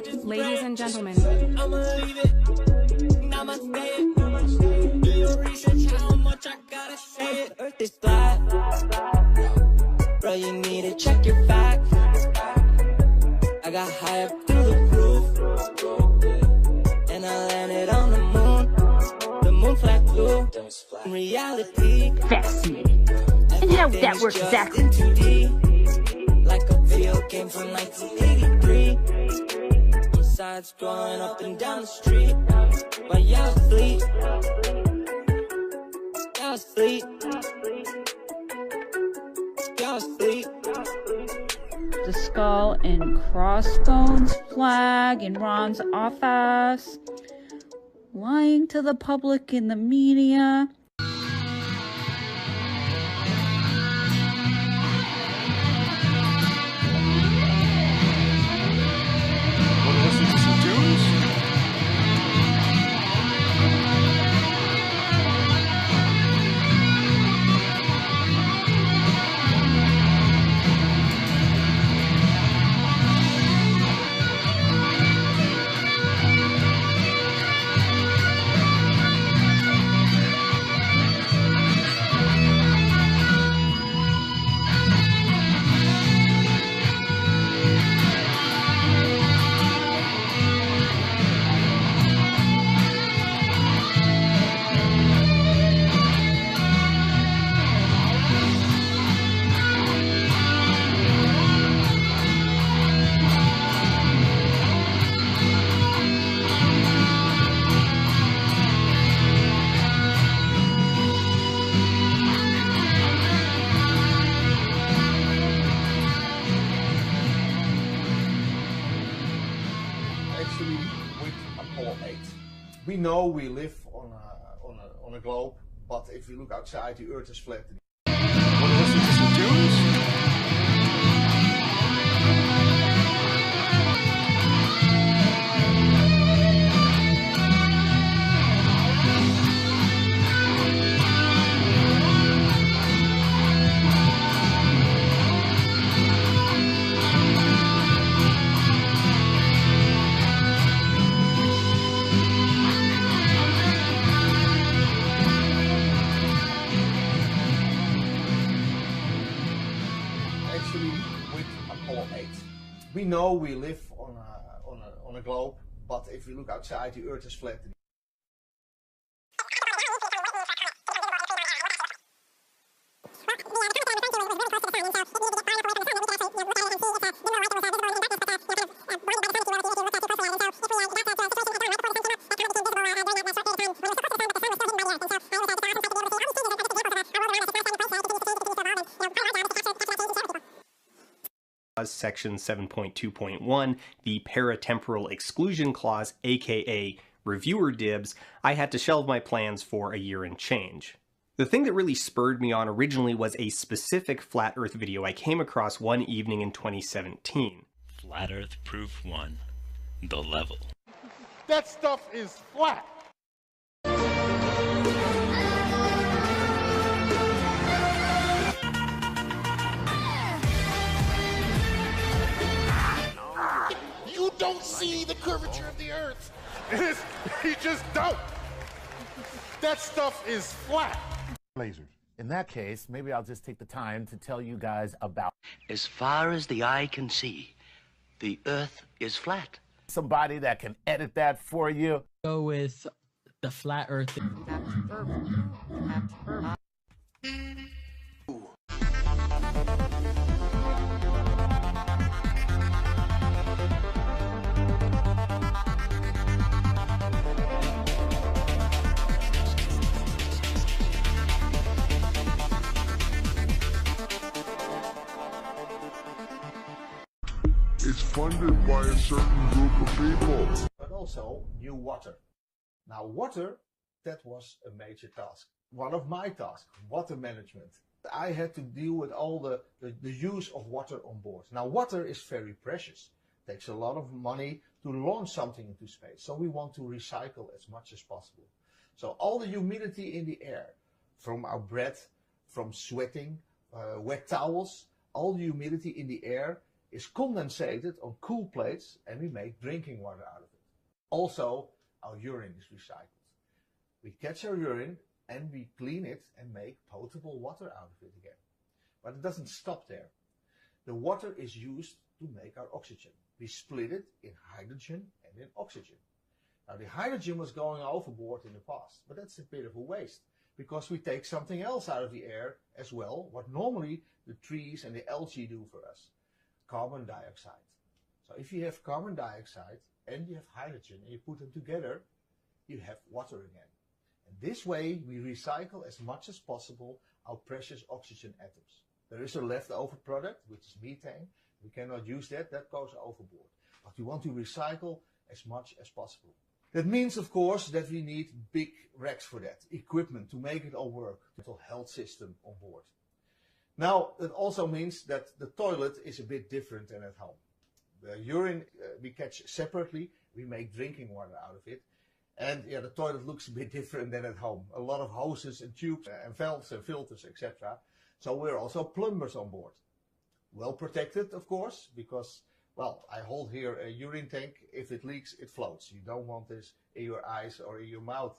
Ladies and gentlemen, I'ma leave it, I'ma stay it. Do your research, how much I gotta say it. Earth is flat, bro, you need to check your facts. I got high up through the roof, and I landed on the moon flat blue. In reality, Fascinating. And how would that work exactly? in 2D, like a video game from 1983. Sides going up and down the street, while y'all sleep. Y'all sleep. Y'all sleep. The skull and crossbones flag in Ron's office. Lying to the public in the media. Actually, with Apollo 8, we know we live on a globe, but if we look outside, the Earth is flat. Want to listen to some tunes? Actually, with Apollo 8, we know we live on a globe, but if we look outside, the Earth is flat. Section 7.2.1, the Paratemporal Exclusion Clause, aka reviewer dibs, I had to shelve my plans for a year and change. The thing that really spurred me on originally was a specific Flat Earth video I came across one evening in 2017. Flat Earth Proof 1, The Level. That stuff is flat. You don't see the curvature of the Earth. You just don't. That stuff is flat. Lasers. In that case, maybe I'll just take the time to tell you guys about... As far as the eye can see, the Earth is flat. Somebody that can edit that for you. Go with the flat Earth. It's funded by a certain group of people. But also new water. Now water, that was a major task. One of my tasks, water management. I had to deal with all the use of water on board. Now water is very precious. It takes a lot of money to launch something into space. So we want to recycle as much as possible. So all the humidity in the air, from our breath, from sweating, wet towels, all the humidity in the air is condensated on cool plates and we make drinking water out of it. Also, our urine is recycled. We catch our urine and we clean it and make potable water out of it again. But it doesn't stop there. The water is used to make our oxygen. We split it in hydrogen and in oxygen. Now the hydrogen was going overboard in the past, but that's a bit of a waste because we take something else out of the air as well, what normally the trees and the algae do for us, carbon dioxide. So if you have carbon dioxide and you have hydrogen and you put them together, you have water again. And this way we recycle as much as possible our precious oxygen atoms. There is a leftover product, which is methane. We cannot use that, that goes overboard. But we want to recycle as much as possible. That means, of course, that we need big racks for that, equipment to make it all work, the whole health system on board. Now, it also means that the toilet is a bit different than at home. The urine we catch separately, we make drinking water out of it. And yeah, the toilet looks a bit different than at home. A lot of hoses and tubes and valves and filters, etc. So we're also plumbers on board. Well protected, of course, because, well, I hold here a urine tank. If it leaks, it floats. You don't want this in your eyes or in your mouth.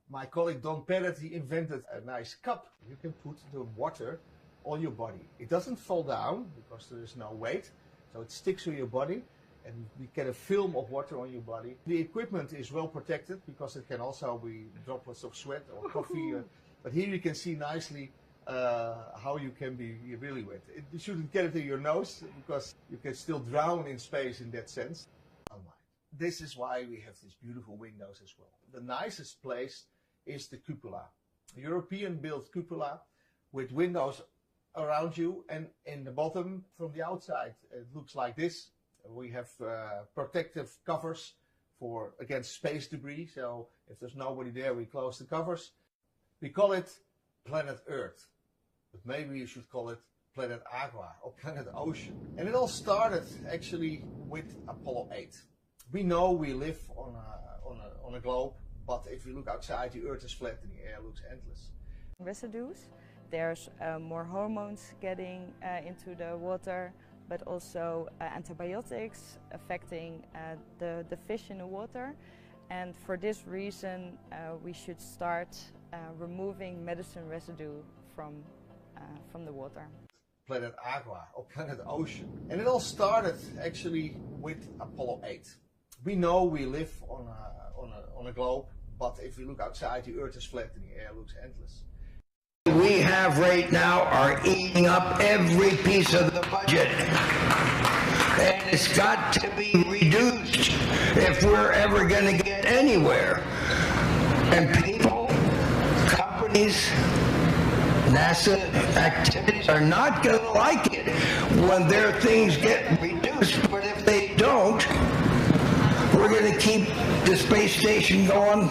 My colleague Don Perret, he invented a nice cup. You can put the water on your body. It doesn't fall down because there is no weight, so it sticks to your body. And we get a film of water on your body. The equipment is well protected because it can also be droplets of sweat or coffee. But here you can see nicely how you can be really wet. You shouldn't get it in your nose because you can still drown in space in that sense. This is why we have these beautiful windows as well. The nicest place is the cupola. A European-built cupola with windows around you, and in the bottom from the outside it looks like this. We have protective covers against space debris, so if there's nobody there, we close the covers. We call it Planet Earth, but maybe you should call it Planet Aqua or Planet Ocean. And it all started actually with Apollo 8. We know we live on a globe, but if you look outside, the Earth is flat and the air looks endless. Residues, there's more hormones getting into the water, but also antibiotics affecting the fish in the water. And for this reason, we should start removing medicine residue from the water. Planet Aqua or Planet Ocean. And it all started actually with Apollo 8. We know we live on a globe, but if you look outside, the Earth is flat and the air looks endless. We have right now are eating up every piece of the budget. And it's got to be reduced if we're ever going to get anywhere. And people, companies, NASA activities are not going to like it when their things get reduced. But if they don't, we're going to keep the space station going.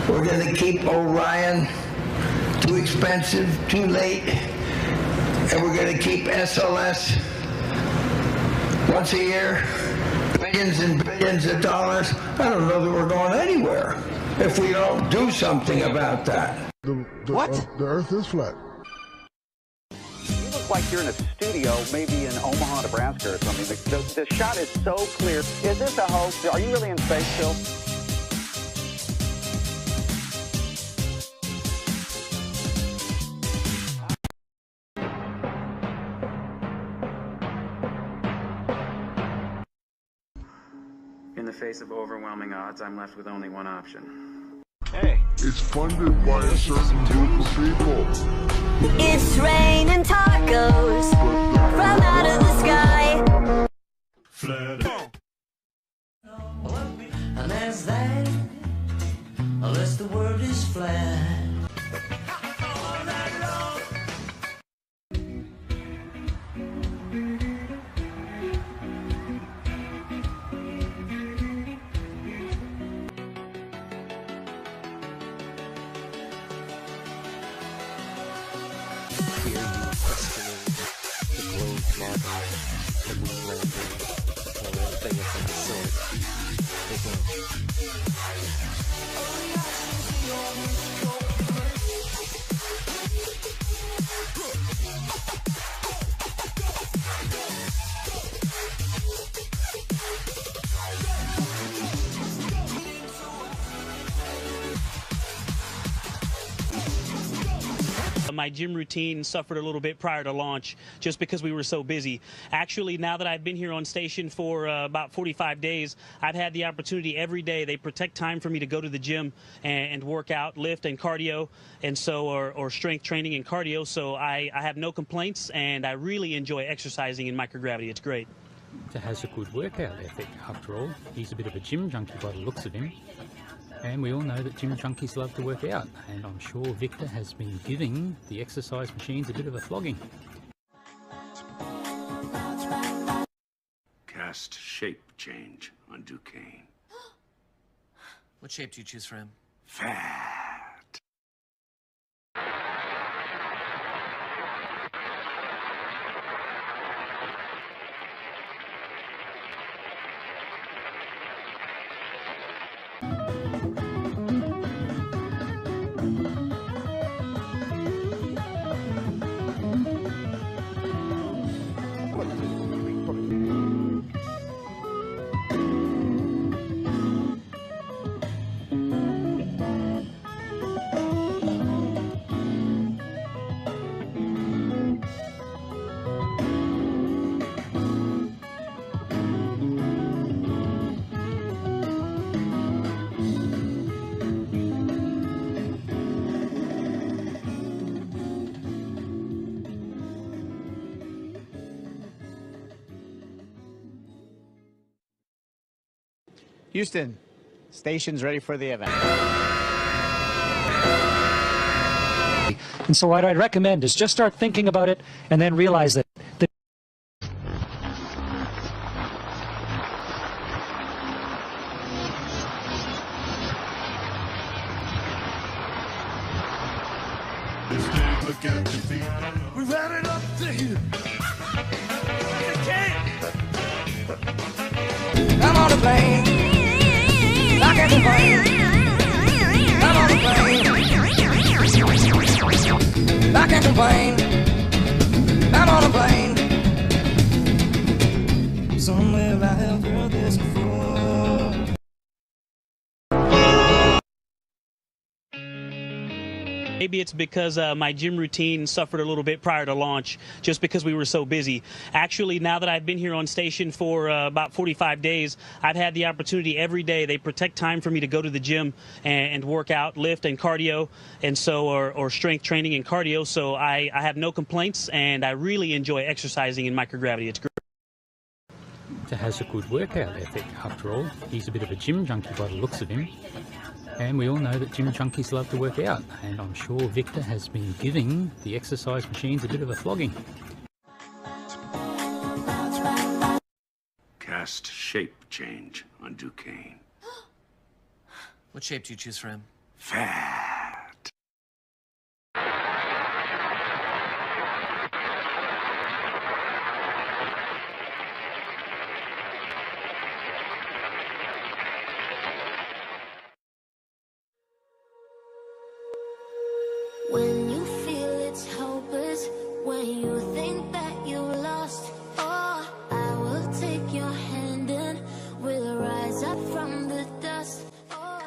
We're going to keep Orion. Too expensive, too late, and we're going to keep SLS once a year, billions and billions of dollars. I don't know that we're going anywhere if we don't do something about that. What? The Earth is flat. You look like you're in a studio, maybe in Omaha, Nebraska or something. The shot is so clear. Is this a hoax? Are you really in space still? In the face of overwhelming odds, I'm left with only one option. Hey. It's funded by a certain group of people. It's raining tacos from out of the sky. Flat. And there's that, unless the word is flat. my gym routine suffered a little bit prior to launch just because we were so busy. Actually, now that I've been here on station for about 45 days, I've had the opportunity every day. They protect time for me to go to the gym and work out, lift and cardio, and so or strength training and cardio. So I have no complaints, and I really enjoy exercising in microgravity. It's great. Victor has a good workout ethic. After all, he's a bit of a gym junkie by the looks of him. And we all know that gym junkies love to work out, and I'm sure Victor has been giving the exercise machines a bit of a flogging. Cast shape change on Duquesne. What shape do you choose for him? Fat. Houston, station's ready for the event. And so what I'd recommend is just start thinking about it and then realize that We've had it up to here. I'm on a plane. I can't complain. I'm on a plane. I can't complain. I'm on a plane. Somewhere I have heard this before. Maybe it's because my gym routine suffered a little bit prior to launch just because we were so busy. Actually, now that I've been here on station for about 45 days, I've had the opportunity every day. They protect time for me to go to the gym and work out, lift and cardio, and so or strength training and cardio. So I have no complaints, and I really enjoy exercising in microgravity. It's great. Victor has a good workout ethic. After all, he's a bit of a gym junkie by the looks of him. And we all know that gym junkies love to work out, and I'm sure Victor has been giving the exercise machines a bit of a flogging. Cast shape change on Duquesne. What shape do you choose for him? Fat. When you feel it's hopeless, when you think that you lost, oh, I will take your hand and we'll rise up from the dust. Oh,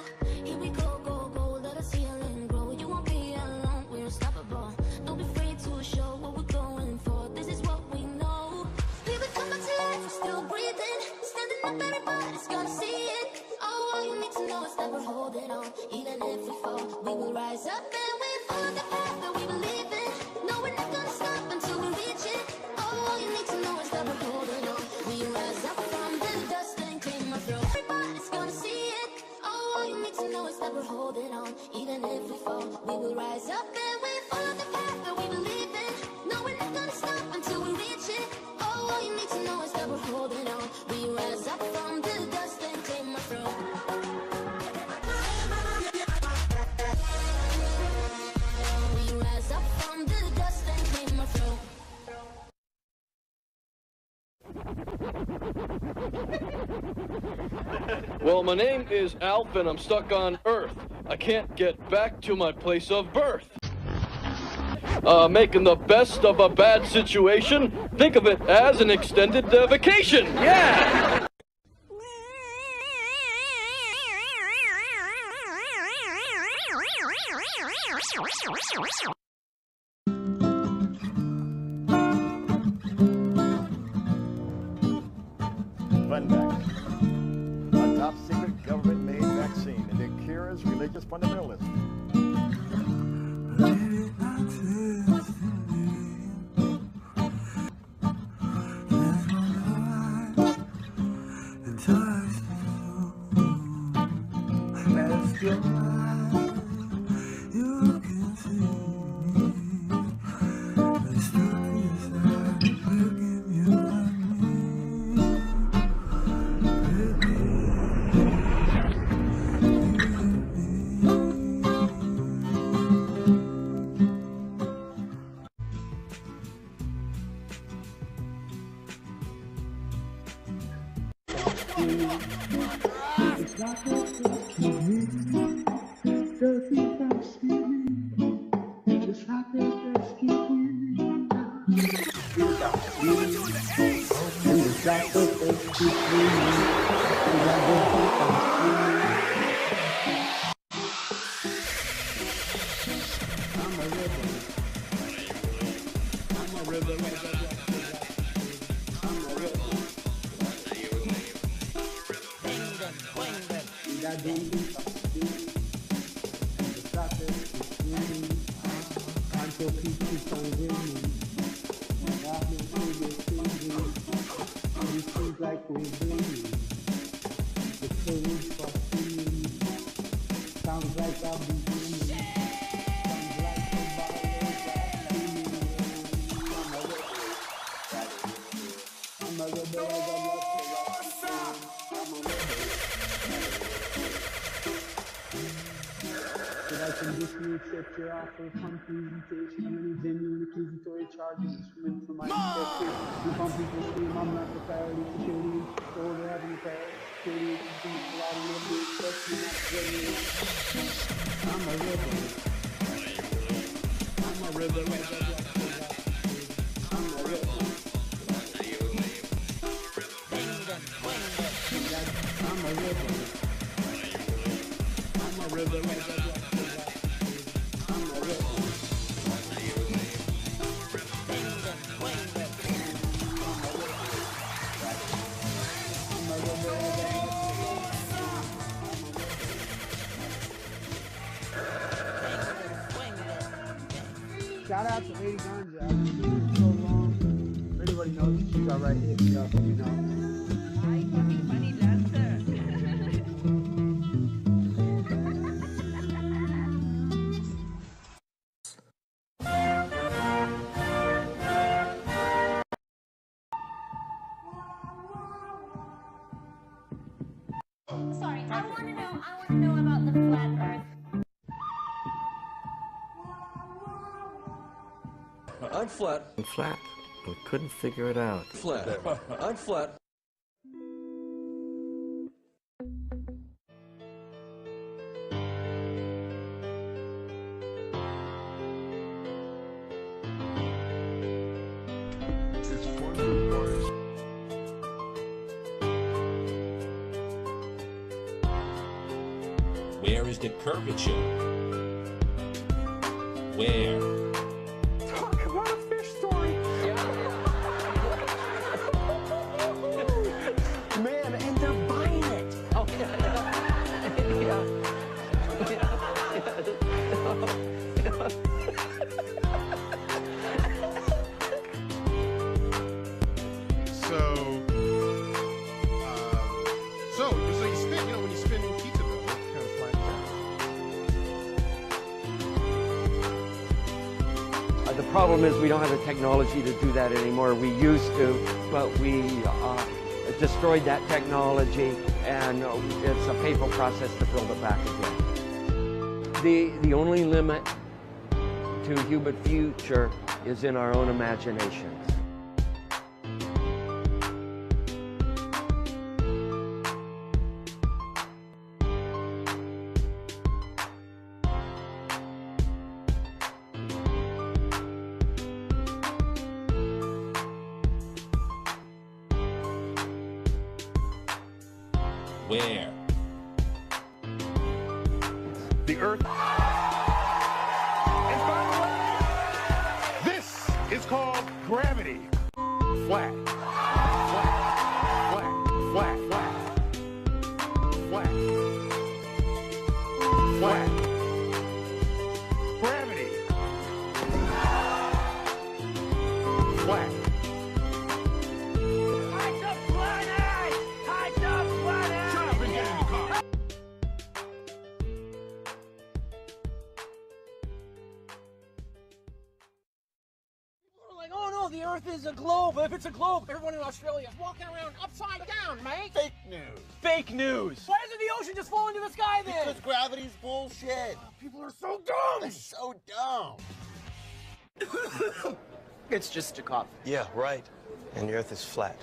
here we go, go, go, let us heal and grow. You won't be alone, we're unstoppable. Don't be afraid to show what we're going for. This is what we know. We will come back to life, we're still breathing. Standing up, everybody's gonna see it. Oh, all you need to know is that we're holding on. Even if we fall, we will rise up and we follow the path that we believe in. No, we're not gonna stop until we reach it. All you need to know is that we're holding on. We rise up from the dust and claim our throne. Everybody's gonna see it. All you need to know is that we're holding on. Even if we fall, we will rise up and we follow the path that we believe in. No, we're not gonna stop until we reach it. All you need to know is that we're holding on. We rise up from the dust and claim our throne. Well, my name is Alf and I'm stuck on Earth. I can't get back to my place of birth. Making the best of a bad situation. Think of it as an extended vacation. Yeah! is religious fundamentalism. Accept your offer upon presentation of any genuine accusatory charges instrument from my perspective. Upon people scream, I'm not the priority security order having the priority security agency allowing them to express me not genuine. I'm a rebel. I'm a rebel. I'm a rebel. I'm a rebel. I'm a rebel. Shout out to Lady Ganja. I've been doing it so long. Everybody knows that she's alright here. You know. Funny dancer. Sorry, I want to know about the flat Earth. I'm flat. I'm flat. We couldn't figure it out. Flat. I'm flat. Where is the curvature? Where? Talk about a fish story. Man, and they're buying it. Oh, So you spin, when you spin in pizza dough, it kind of flattens out. The problem is we don't have the technology to do that anymore. We used to, but we destroyed that technology, and it's a painful process to build it back again. The only limit to human future is in our own imaginations. Where? The Earth. And by the way, this is called gravity. Flat. Flat. Flat. Flat. Flat. Flat. Flat. Gravity. Flat. Shut up and get in the car. Like, oh no, the Earth is a globe. If it's a globe, everyone in Australia is walking around upside down, mate. Fake news. Fake news. Why doesn't the ocean just fall into the sky then? Because gravity's bullshit. People are so dumb. They're so dumb. It's just a cough. Yeah, right. And the Earth is flat.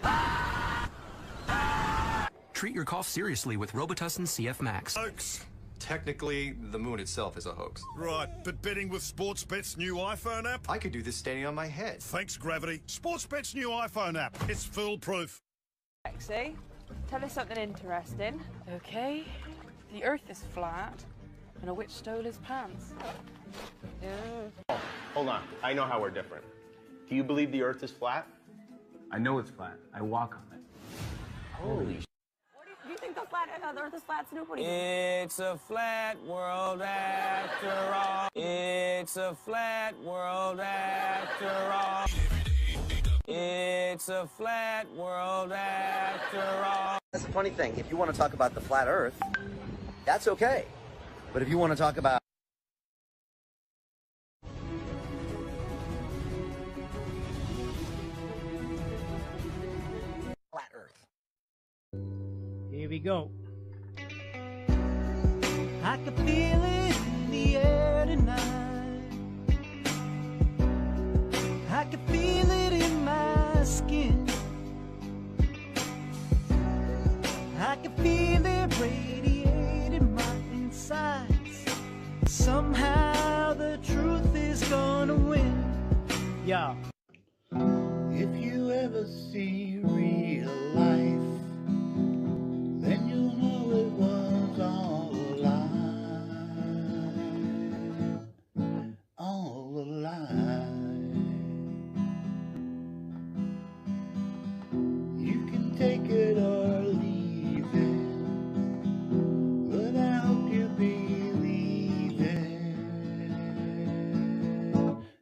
Treat your cough seriously with Robitussin CF Max. Hoax. Technically, the moon itself is a hoax. Right, but betting with Sportsbet's new iPhone app? I could do this standing on my head. Thanks, Gravity. Sportsbet's new iPhone app. It's foolproof. Lexi, tell us something interesting. Okay, the Earth is flat, and a witch stole his pants. Oh, hold on. I know how we're different. Do you believe the Earth is flat? I know it's flat. I walk on it. Holy Do you think the Earth is flat, Snoop? What do you think? It's a flat world after all. It's a flat world after all. It's a flat world after all. That's the funny thing. If you want to talk about the flat Earth, that's okay. But if you want to talk about flat Earth. Here we go. I can feel it in the air tonight. I can feel it in my skin. I can feel it radiating my insides. Somehow the truth is gonna win. Yeah. If you ever see real life, then you'll know it was all a lie. All a lie. You can take it or leave it, but I hope you believe it.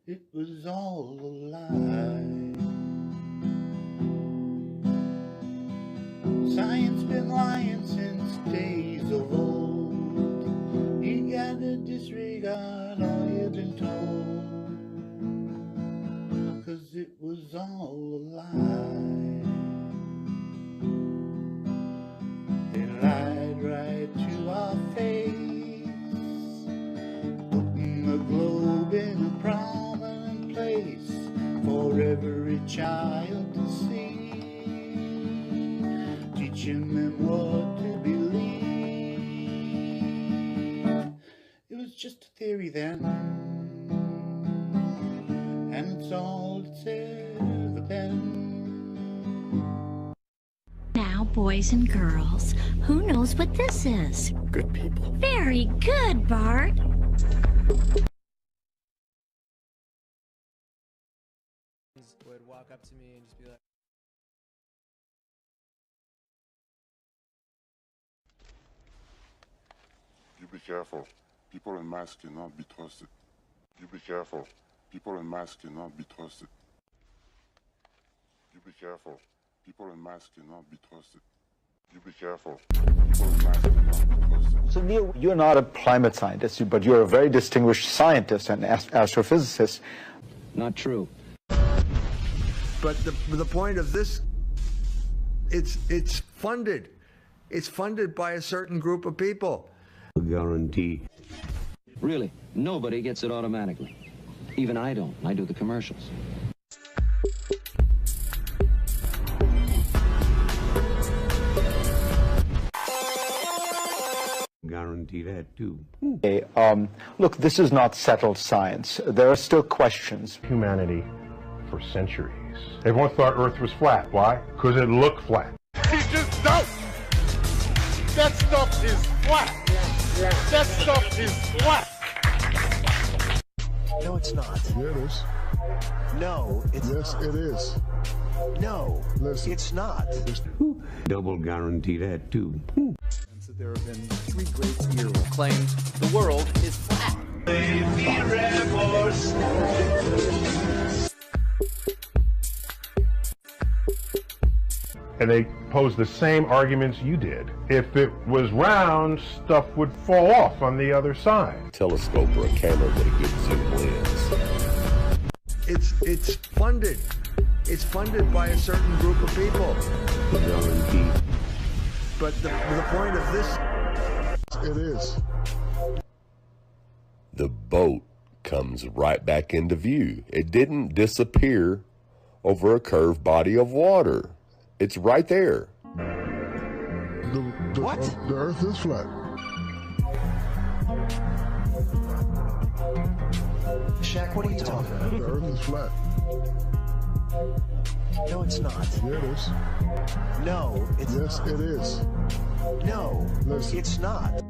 It was all a lie. Science been lying since days of old. You gotta disregard all you've been told, 'cause it was all a lie. They lied right to our face, putting the globe in a prominent place for every child to see, teaching them what to believe. It was just a theory then, and it's all it's ever been. Now, boys and girls, who knows what this is? Good people. Very good, Bart. Would walk up to me and just be like, You be careful. People in masks cannot be trusted. You be careful. People in masks cannot be trusted. You be careful. People in masks cannot be trusted. You be careful. People in masks cannot be trusted. So Neil, you're not a climate scientist, but you're a very distinguished scientist and astrophysicist. Not true. But the point of this, it's funded. It's funded by a certain group of people. Guarantee. Really, nobody gets it automatically. Even I don't. I do the commercials. Guarantee that too. Okay, look, this is not settled science. There are still questions. Humanity for centuries. Everyone thought Earth was flat. Why? Because it looked flat. You just don't. That stuff is flat. That stuff is flat. No, it's not. Yeah, it is. No, it's not. Yes, it is. No, Listen. it's not. Double guarantee that too. that there have been 3 great eras. Claims the world is flat. And they pose the same arguments you did. If it was round, stuff would fall off on the other side. Telescope or a camera with a good zoom lens. It's funded. It's funded by a certain group of people. But the point of this... It is. The boat comes right back into view. It didn't disappear over a curved body of water. It's right there. What? The Earth is flat. Shaq, what are you talking about? The Earth is flat. No, it's not. Yeah, it is. No, it's yes, not. Yes, it is. No, listen. It's not.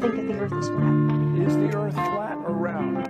Think that the Earth is flat. Is the Earth flat or round?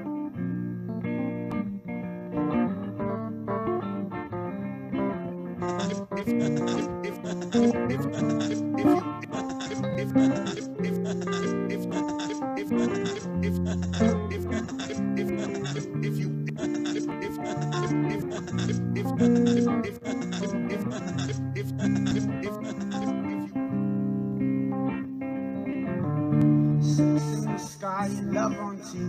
Love on TV.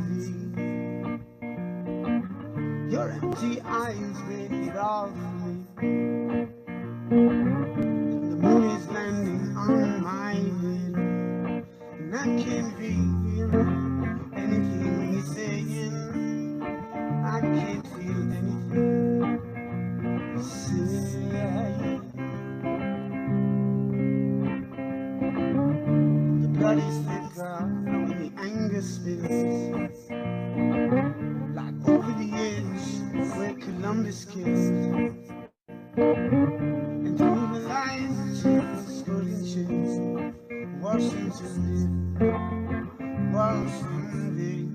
Your empty eyes break it all for me. The moon is landing on my head, and I can't feel anything you're saying. I can't feel anything you're saying. The blood is thicker. Anger spills like over the edge where Columbus kissed, and through the lines of golden chains, Washington did, Washington did,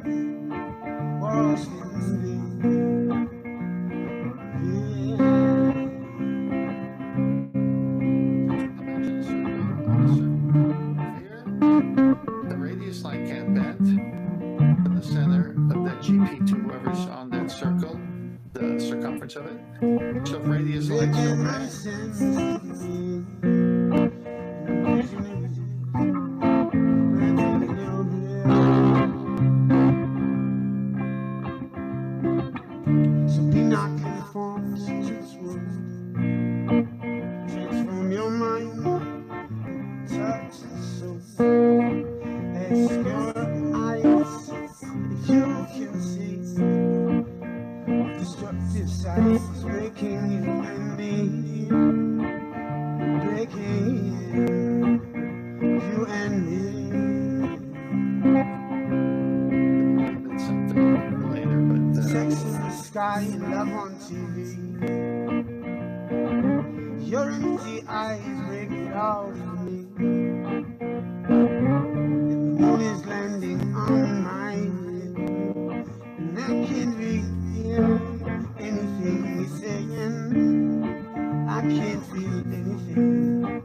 Washington did. Line can't bend in the center of that GP2, whoever's on that circle, the circumference of it. So if radius line's in love on TV. Your empty eyes break it all for me. The moon is landing on my lip, and I can't really hear anything we're saying. I can't feel anything.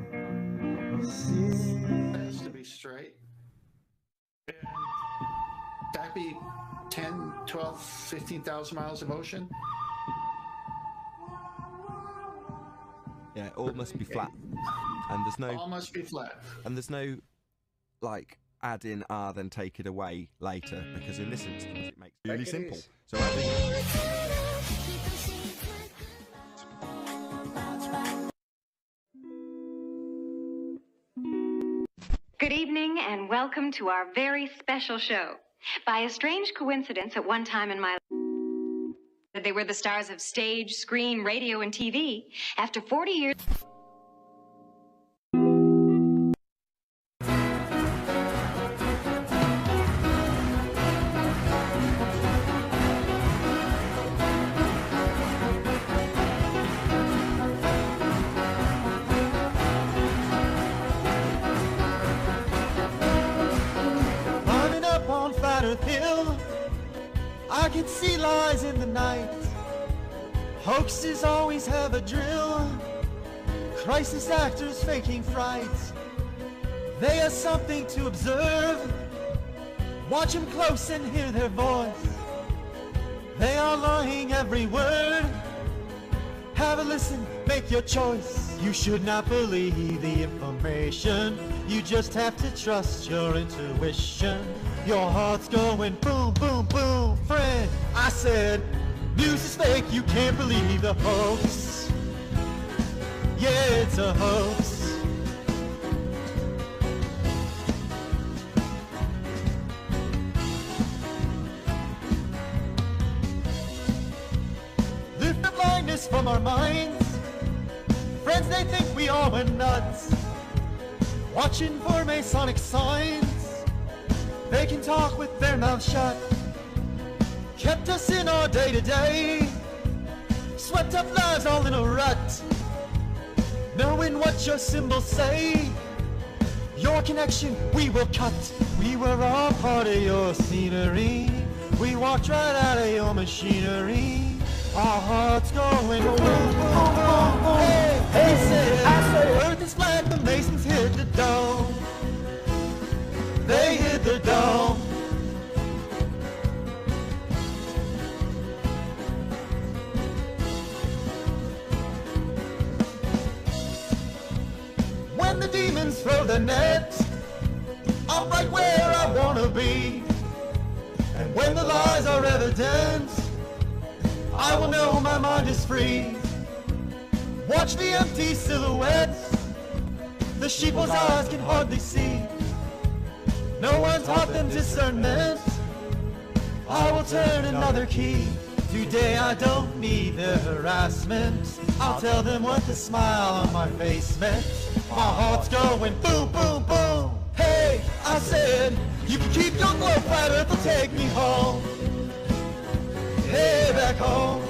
That is to be straight. That'd be 10, 12, 15,000 miles of ocean. Yeah, it all must be flat. And there's no... All must be flat. And there's no, like, add in R then take it away later, because in this instance it makes it really simple. So Good evening and welcome to our very special show. By a strange coincidence, at one time in my life, they were the stars of stage, screen, radio, and TV. After 40 years... Climbing up on Flat Earth Hill, I can see lies in the night. Hoaxes always have a drill. Crisis actors faking fright. They are something to observe. Watch them close and hear their voice. They are lying every word. Have a listen, make your choice. You should not believe the information. You just have to trust your intuition. Your heart's going boom, boom, boom. Friend, I said, news is fake, you can't believe the hoax. Yeah, it's a hoax. Lift the blindness from our minds. Friends, they think we all went nuts. Watching for Masonic signs. They can talk with their mouths shut. Kept us in our day-to-day. Swept up lives all in a rut. Knowing what your symbols say. Your connection we will cut. We were all part of your scenery. We walked right out of your machinery. Our hearts going boom, boom, boom, boom. Hey, I said, Earth is flat, the Masons hit the dome. They hit the dome. When the demons throw the net, I'm right where I wanna be. And when the lies are evident, I will know my mind is free. Watch the empty silhouettes. The sheep's eyes can hardly see. No one taught them discernment. I will turn another key. Today I don't need their harassment. I'll tell them what the smile on my face meant. My heart's going boom, boom, boom. Hey, I said, you can keep your glow, Flat Earth will take me home. Hey, back home.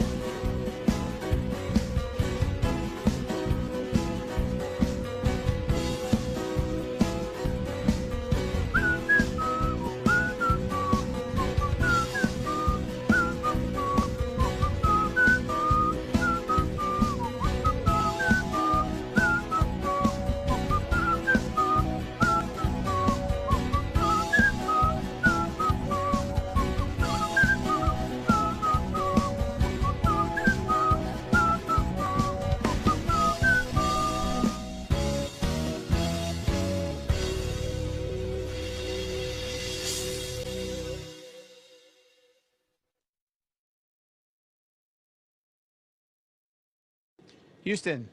Houston,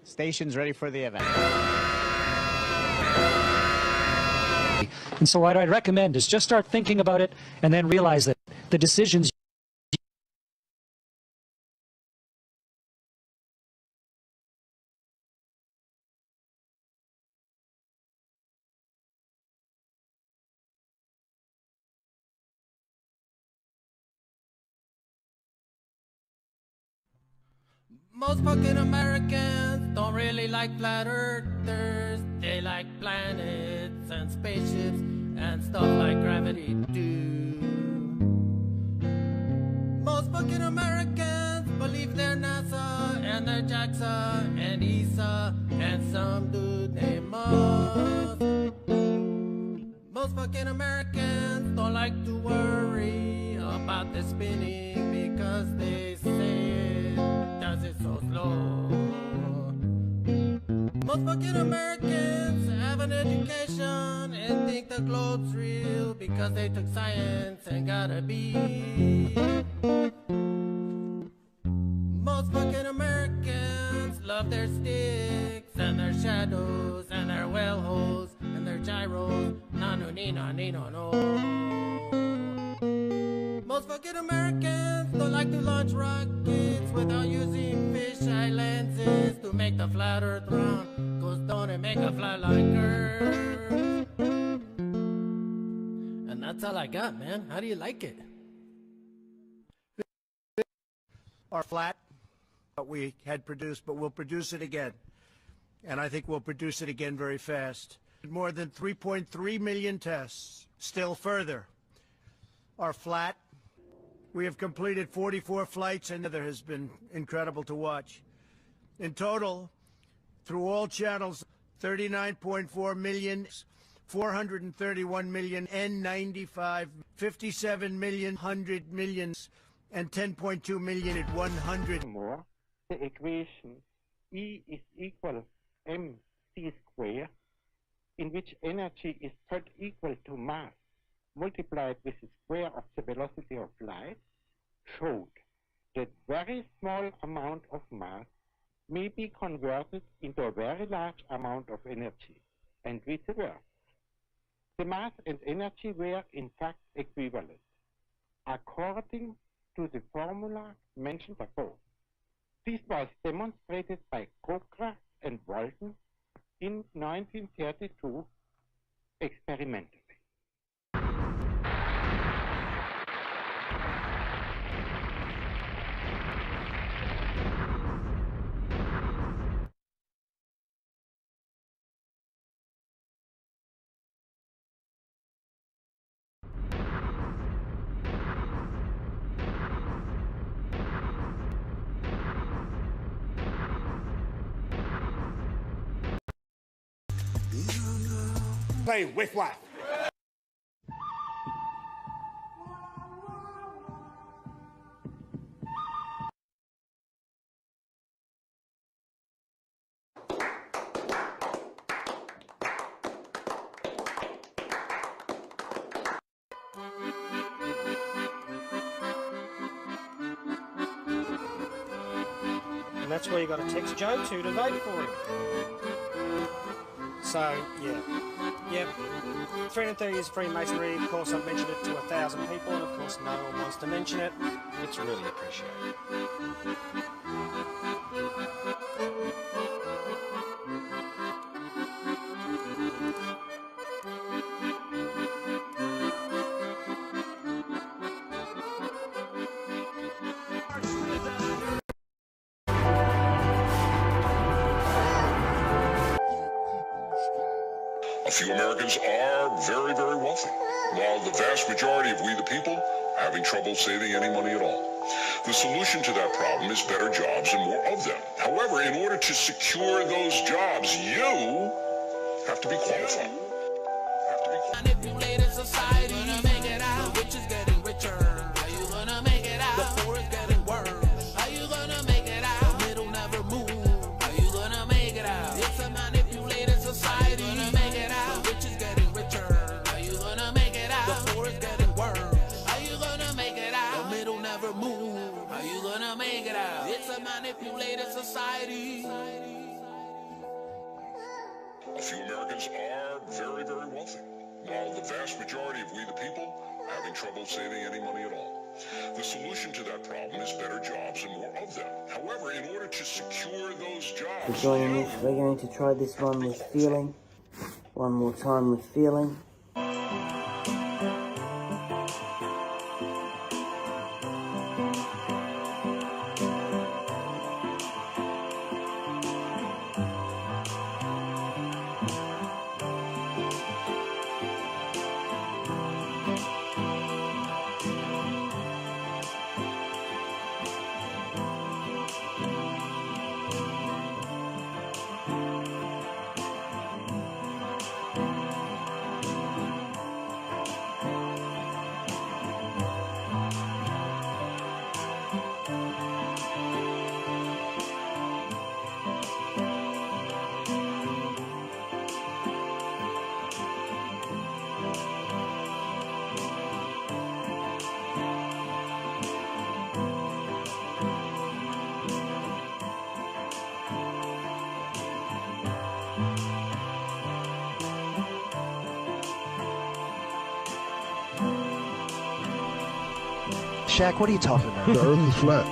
station's ready for the event. And so what I'd recommend is just start thinking about it and then realize that the decisions Most fucking Americans don't really like flat earthers. They like planets and spaceships and stuff like gravity do. Most fucking Americans believe they're NASA and they're JAXA and ESA and some dude named Musk. Most fucking Americans don't like to worry about the spinning because they say it does it so slow. Most fucking Americans have an education and think the globe's real because they took science and got a B. Most fucking Americans love their sticks and their shadows and their well holes and their gyros. No. Most fucking Americans don't like to launch rockets without using fisheye lenses to make the flat earth round. Cause don't it make a fly like Earth? And that's all I got, man. How do you like it? Are flat, what we had produced, but we'll produce it again. And I think we'll produce it again very fast. More than 3.3 million tests. Still further are flat. We have completed 44 flights, and there has been incredible to watch. In total, through all channels, 39.4 million, 431 million, N95, 57 million, 100 millions, and 10.2 million at 100. More, the equation E is equal mc squared, in which energy is third equal to mass multiplied with the square of the velocity of light, showed that very small amount of mass may be converted into a very large amount of energy, and vice versa. The mass and energy were in fact equivalent, according to the formula mentioned above. This was demonstrated by Kokra and Walton in 1932 experimentally. Play with what? And that's where you got to text Joe to vote for him. So, yeah. Yep. 330 is Freemasonry. Of course, I've mentioned it to 1,000 people, and of course, no one wants to mention it. It's really appreciated. A few Americans are very, very wealthy, while the vast majority of we the people are having trouble saving any money at all. The solution to that problem is better jobs and more of them. However, in order to secure those jobs, you have to be qualified. Manipulated society, make it out. The rich is getting richer. Are you gonna make it out? The poor is getting worse. Are you gonna make it out? The middle never move. Are you gonna make it out? It's a manipulated society. Make it out. The rich is getting richer. Are you gonna make it out? The poor is getting worse. Are you gonna make it out? The middle never move. Are you gonna make it out? It's a manipulated society. A few Americans are very, very wealthy, while the vast majority of we the people are having trouble saving any money at all. The solution to that problem is better jobs and more of them. However, in order to secure those jobs... For joining us, we're going to try this one with feeling. One more time with feeling. Shaq, what are you talking about? The Earth is flat.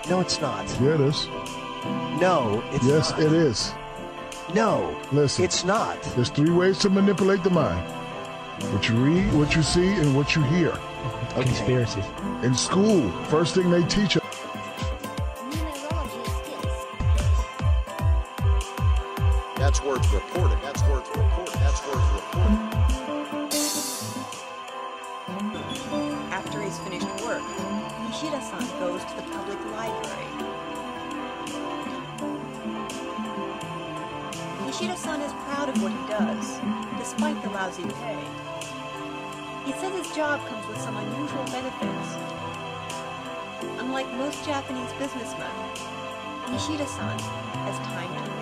No, it's not. Yeah, it is. No, it's not. Yes, it is. No, listen. It's not. There's 3 ways to manipulate the mind: what you read, what you see, and what you hear. Okay. Conspiracy. In school, first thing they teach us. That's worth reporting. That's worth reporting. That's worth reporting. After he's finished work, Nishida-san goes to the public library. Nishida-san is proud of what he does, despite the lousy pay. He says his job comes with some unusual benefits. Unlike most Japanese businessmen, Nishida-san has time to read.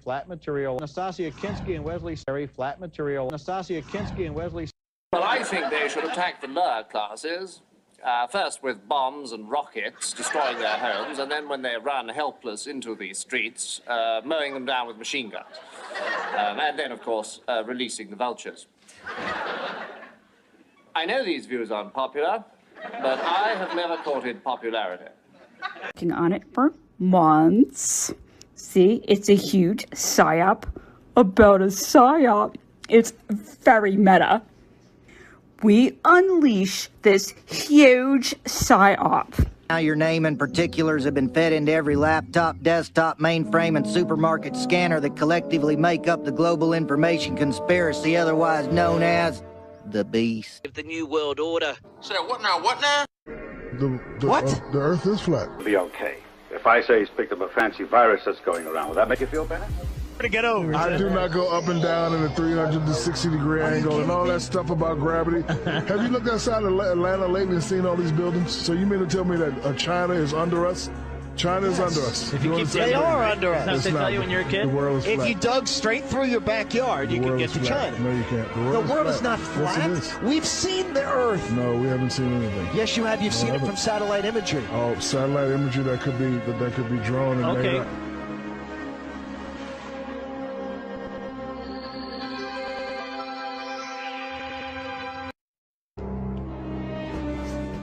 Flat material. Nastasia Kinski and Wesley flat material. Nastasia Kinski and Wesley. Well, I think they should attack the lower classes, first with bombs and rockets, destroying their homes, and then when they run helpless into the streets, mowing them down with machine guns. And then, of course, releasing the vultures. I know these views aren't popular, but I have never courted popularity. Working on it for months. See, it's a huge psyop about a psyop. It's very meta. We unleash this huge psyop. Now your name and particulars have been fed into every laptop, desktop, mainframe, and supermarket scanner that collectively make up the global information conspiracy, otherwise known as the Beast. Of the New World Order. Say what now? What now? The Earth is flat. Be okay. If I say he's picked up a fancy virus that's going around, will that make you feel better? To get over. I do not go up and down in a 360-degree angle and all that stuff about gravity. Have you looked outside of Atlanta lately and seen all these buildings? So you mean to tell me that China is under us? China is under us. If you keep they are under us. That's what they tell you when you're a kid? The world is if flat. you dug straight through your backyard, you could get to China. No, you can't. The world is not flat. Yes, it is. We've seen the Earth. No, we haven't seen anything. Yes, you have. You've seen it from satellite imagery. Oh, satellite imagery that could be drawn and made up.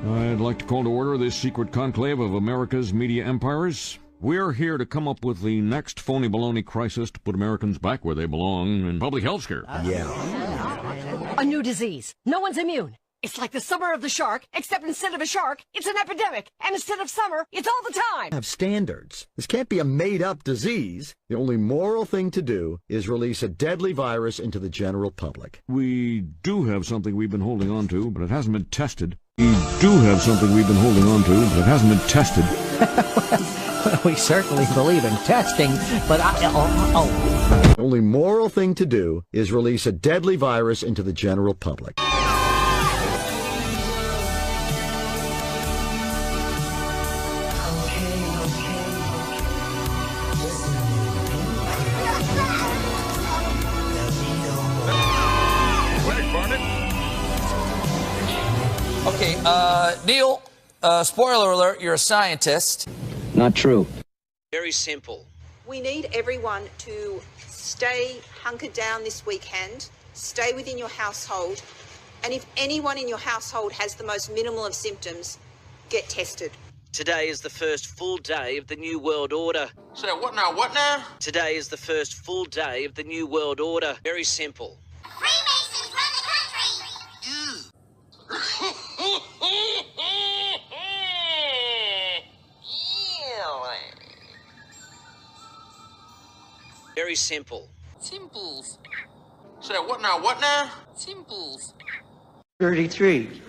I'd like to call to order this secret conclave of America's media empires. We're here to come up with the next phony baloney crisis to put Americans back where they belong in public health care. A new disease. No one's immune. It's like the summer of the shark, except instead of a shark, it's an epidemic. And instead of summer, it's all the time. Have standards. This can't be a made-up disease. The only moral thing to do is release a deadly virus into the general public. We do have something we've been holding on to, but it hasn't been tested. We do have something we've been holding on to, but it hasn't been tested. We certainly believe in testing, but The only moral thing to do is release a deadly virus into the general public. Okay, Neil, spoiler alert, you're a scientist. Not true. Very simple. We need everyone to stay hunkered down this weekend, stay within your household, and if anyone in your household has the most minimal of symptoms, get tested. Today is the first full day of the New World Order. Say what now? What now? Today is the first full day of the New World Order. Very simple. Freemasons run the country! Very simple. Simples. Say what now? What now? Simples. 33.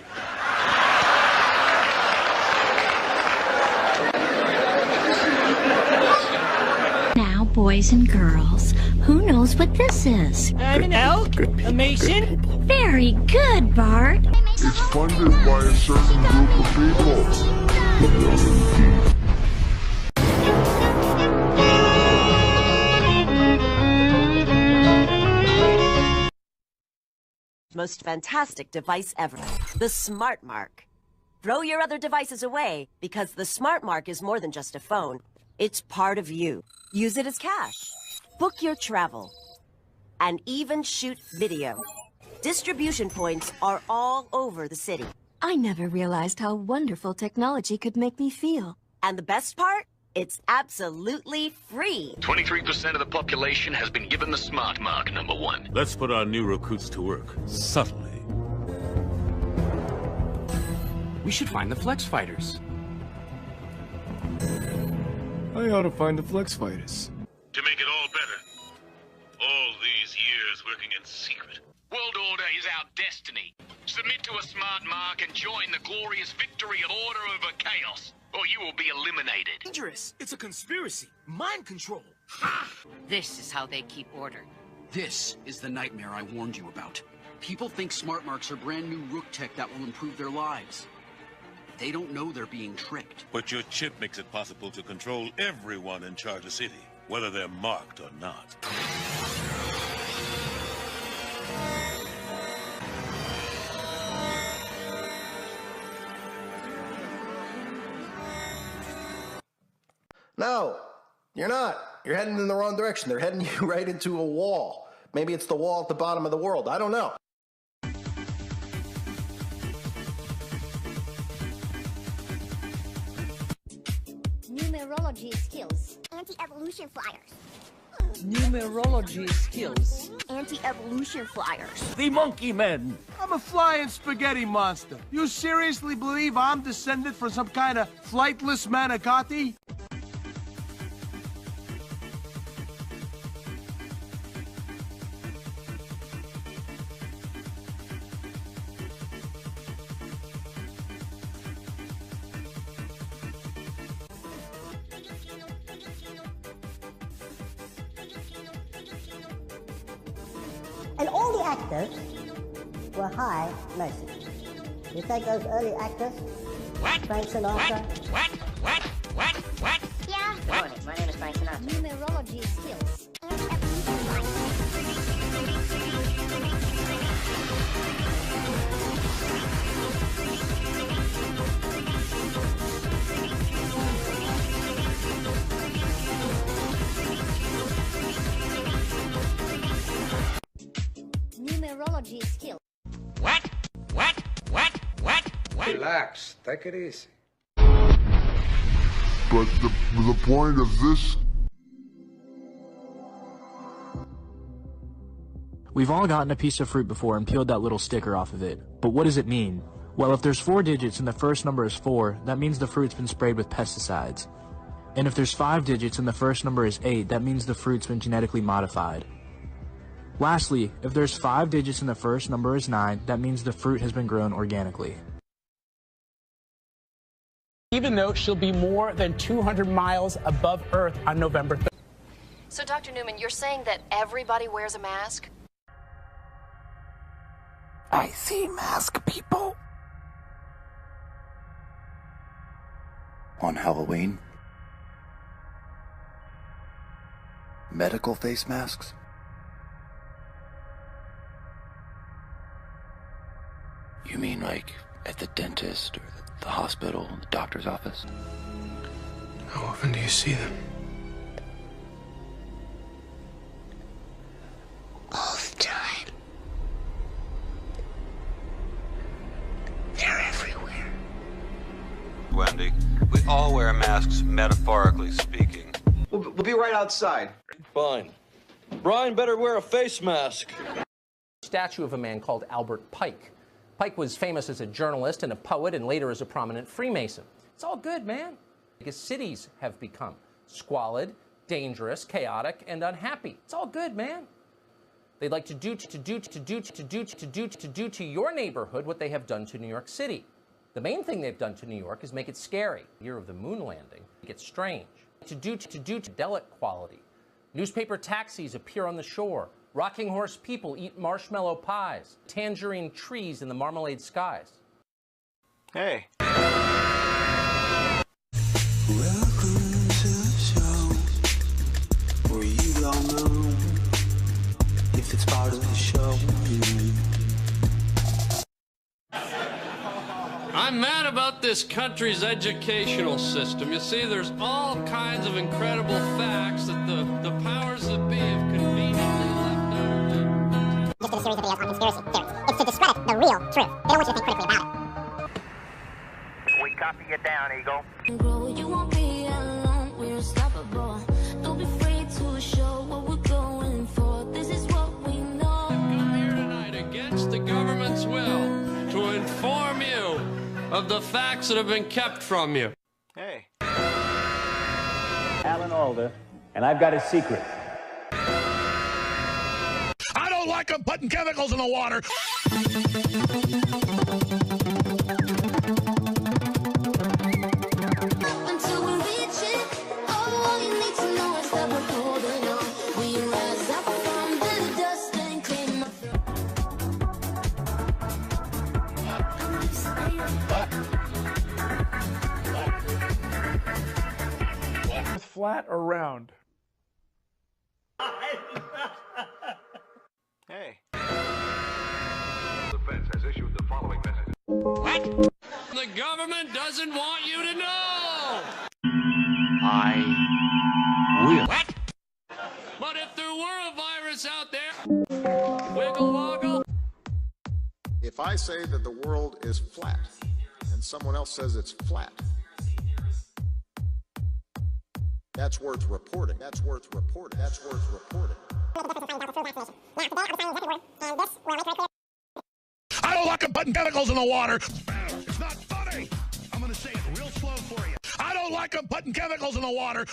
Now, boys and girls, who knows what this is? I'm an elk, a mason. Very good, Bart. It's funded by a certain group of people. Most fantastic device ever. The Smart Mark. Throw your other devices away, because the Smart Mark is more than just a phone. It's part of you. Use it as cash. Book your travel. And even shoot video. Distribution points are all over the city. I never realized how wonderful technology could make me feel. And the best part? It's absolutely free. 23% of the population has been given the smart mark, #1. Let's put our new recruits to work, subtly. We should find the Flex Fighters. I ought to find the Flex Fighters. To make it all better. All these years working in secret. World Order is our destiny. Submit to a smart mark and join the glorious victory of order over chaos, or you will be eliminated. Dangerous. It's a conspiracy. Mind control. This is how they keep order. This is the nightmare I warned you about. People think smart marks are brand new Rook tech that will improve their lives. They don't know they're being tricked. But your chip makes it possible to control everyone in Charter City, whether they're marked or not. No, you're not. You're heading in the wrong direction. They're heading you right into a wall. Maybe it's the wall at the bottom of the world. I don't know. Numerology skills. Anti-evolution flyers. Numerology skills. Anti-evolution flyers. The Monkey Men. I'm a flying spaghetti monster. You seriously believe I'm descended from some kind of flightless manicotti? And all the actors were high mostly. You take those early actors, Frank Sinatra. What? Yeah. Good morning, my name is Frank Sinatra. Numerology skills. Numerology skills. What? Relax, take it easy. But the point of this... We've all gotten a piece of fruit before and peeled that little sticker off of it. But what does it mean? Well, if there's 4 digits and the first number is 4, that means the fruit's been sprayed with pesticides. And if there's 5 digits and the first number is 8, that means the fruit's been genetically modified. Lastly, if there's 5 digits and the first number is 9, that means the fruit has been grown organically. Even though she'll be more than 200 miles above Earth on November 3rd. So, Dr. Newman, you're saying that everybody wears a mask? I see mask people. On Halloween? Medical face masks? You mean like at the dentist or the hospital, the doctor's office? How often do you see them? All the time. They're everywhere. Wendy, we all wear masks, metaphorically speaking. We'll be right outside. Fine. Brian better wear a face mask. Statue of a man called Albert Pike. Pike was famous as a journalist and a poet and later as a prominent Freemason. It's all good, man. Because cities have become squalid, dangerous, chaotic, and unhappy. It's all good, man. They'd like to do to your neighborhood what they have done to New York City. The main thing they've done to New York is make it scary. The year of the moon landing, it gets strange. To delic quality. Newspaper taxis appear on the shore. Rocking horse people eat marshmallow pies. Tangerine trees in the marmalade skies. Hey. Welcome to the show, where you don't know if it's part of the show. I'm I'm mad about this country's educational system. You see, there's all kinds of incredible facts that the powers that be have conveniently left out. Just did a series of videos on conspiracy theories. It's to discredit the real truth. They don't want you to think critically about it. We copy you down, Eagle. You won't be alone, we're unstoppable. Don't be afraid to show what we're going for. This is what we know. I've come here tonight against the government's will to inform you of the facts that have been kept from you. Hey. Alan Alda, and I've got a secret. I don't like them putting chemicals in the water. Until we reach it, all you need to know is that we're holding on. We rise up from the dust and clean Flat or round? Hey. Defense has issued the following message. What? The government doesn't want you to know! I will. What? But if there were a virus out there, wiggle woggle. If I say that the world is flat and someone else says it's flat, that's worth reporting. That's worth reporting. That's worth reporting. I don't like them putting chemicals in the water. It's not funny. I'm going to say it real slow for you. I don't like them putting chemicals in the water.